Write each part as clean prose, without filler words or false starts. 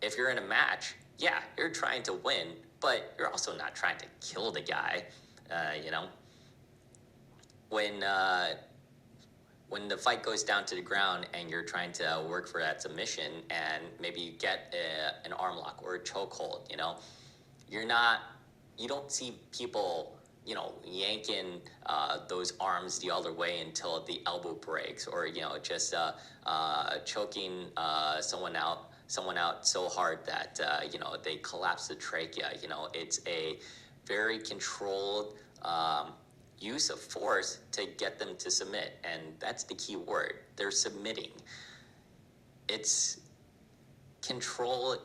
if you're in a match, yeah, you're trying to win, but you're also not trying to kill the guy. You know, when when the fight goes down to the ground and you're trying to work for that submission, and maybe you get an arm lock or a chokehold, you know, you're not, you don't see people, you know, yanking those arms the other way until the elbow breaks, or you know, just choking someone out so hard that you know, they collapse the trachea. You know, it's a very controlled use of force to get them to submit, and that's the key word. They're submitting. It's control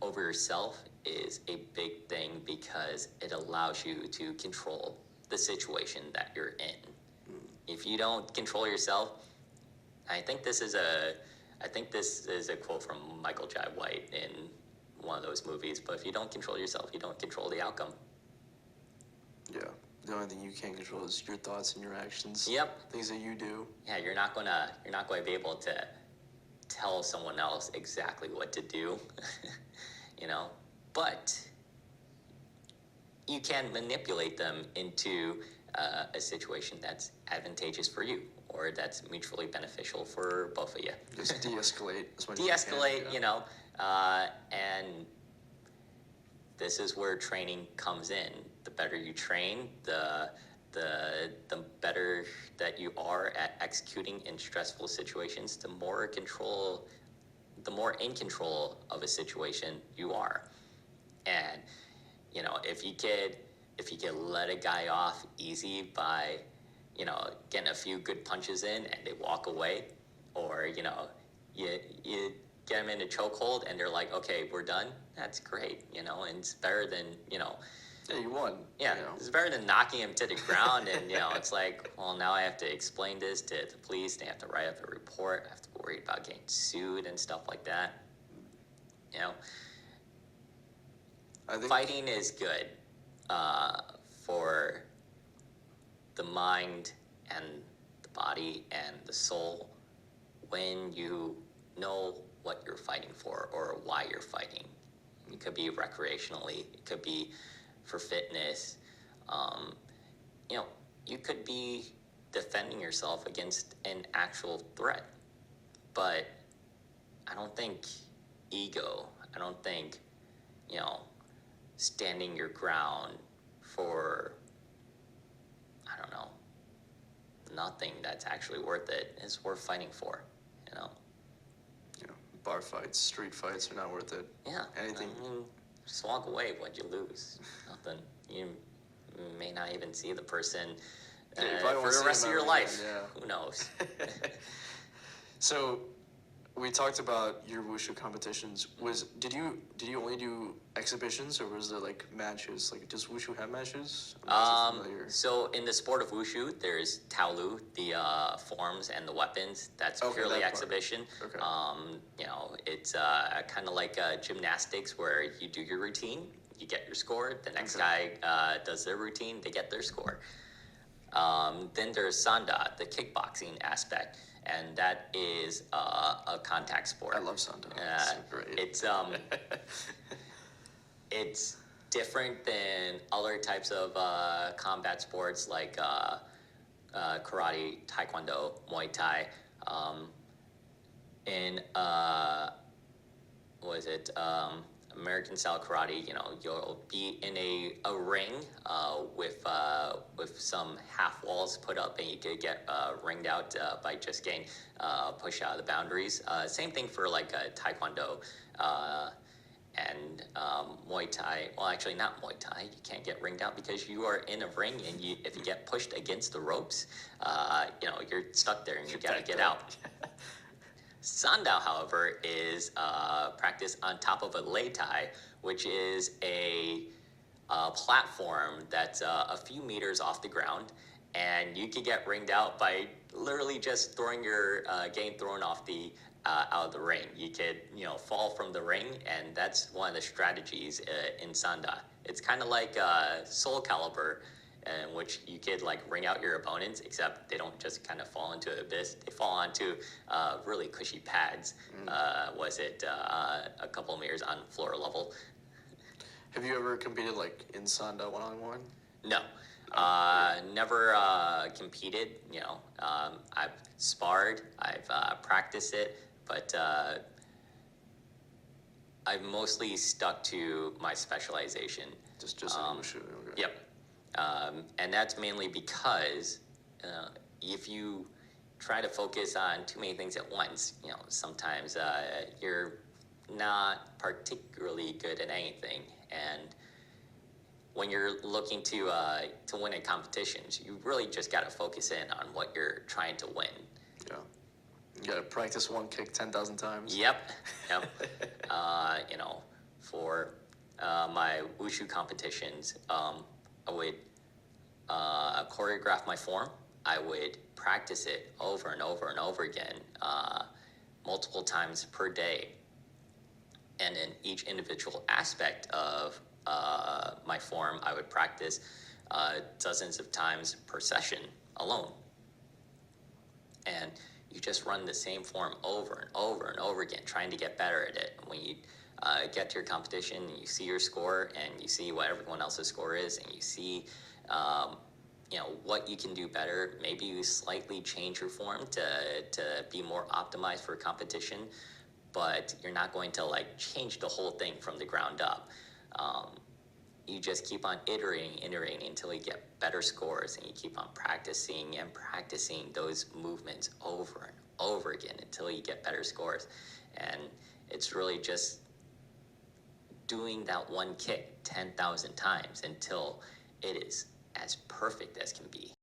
over yourself is a big thing, because it allows you to control the situation that you're in. If you don't control yourself, I think this is a quote from Michael Jai White in one of those movies. But if you don't control yourself, you don't control the outcome. Yeah. The only thing you can't control is your thoughts and your actions. Yep. Things that you do. Yeah, you're not going to be able to tell someone else exactly what to do. You know, but you can manipulate them into a situation that's advantageous for you, or that's mutually beneficial for both of you. Just de-escalate as much as De-escalate, you can. you know, and this is where training comes in. The better you train, the better that you are at executing in stressful situations, the more in control of a situation you are. And you know, if you could let a guy off easy by, you know, getting a few good punches in and they walk away, or you know, you get them in a chokehold and they're like, okay, we're done. That's great, you know, and it's better than, you know. Yeah, you won. Yeah, you know. It's better than knocking him to the ground, and you know, it's like, well, now I have to explain this to the police. They have to write up a report. I have to worry about getting sued and stuff like that. You know, I think fighting is good for the mind and the body and the soul when you know what you're fighting for or why you're fighting. It could be recreationally. It could be for fitness. You know, you could be defending yourself against an actual threat. But I don't think ego, I don't think, you know, standing your ground for, I don't know, nothing that's actually worth it is worth fighting for, you know? you know, bar fights, street fights are not worth it. Yeah. Anything. I mean, just walk away. What'd you lose? Nothing. You may not even see the person Yeah, you probably for won't the see rest them of your ever life. again, yeah. Who knows? So, we talked about your wushu competitions. Did you only do exhibitions, or was there like matches? Like, does wushu have matches? I'm not too familiar. So in the sport of wushu, there's taolu, the forms and the weapons. That's Okay, purely that part. exhibition. Okay. You know, it's kind of like gymnastics, where you do your routine, you get your score. The next guy does their routine, they get their score. Then there's sanda, the kickboxing aspect, and that is a contact sport. I love sanda. It's great. It's different than other types of combat sports like karate, taekwondo, Muay Thai. In what is it? American style karate, you know, you'll be in a ring with some half walls put up, and you could get ringed out by just getting pushed out of the boundaries. Same thing for like taekwondo and Muay Thai. Well, actually, not Muay Thai. You can't get ringed out because you are in a ring, and if you get pushed against the ropes, you know, you're stuck there, and you gotta get out. Sandao, however, is practiced on top of a lei tai, which is a platform that's a few meters off the ground, and you could get ringed out by literally just throwing your getting thrown off the out of the ring. You could, you know, fall from the ring, and that's one of the strategies in Sanda. It's kind of like Soul Calibur, in which you could like ring out your opponents, except they don't just kind of fall into an abyss. They fall onto really cushy pads. Was it a couple of meters on floor level? Have you ever competed like in Sanda one-on-one? No. Never competed. I've sparred, I've practiced it, but I've mostly stuck to my specialization. Just in wushu. Okay. Yep. And that's mainly because if you try to focus on too many things at once, sometimes you're not particularly good at anything. And when you're looking to win in competitions, you really just got to focus in on what you're trying to win. Yeah. You gotta practice one kick 10,000 times. Yep. For my wushu competitions, I would choreograph my form. I would practice it over and over and over again, multiple times per day. And in each individual aspect of my form, I would practice dozens of times per session alone. And you just run the same form over and over and over again, trying to get better at it. When you get to your competition, you see your score, and you see what everyone else's score is, and you see, what you can do better. Maybe you slightly change your form to be more optimized for competition, but you're not going to like change the whole thing from the ground up. You just keep on iterating until you get better scores, and you keep on practicing and practicing those movements over and over again until you get better scores. And it's really just doing that one kick 10,000 times until it is as perfect as can be.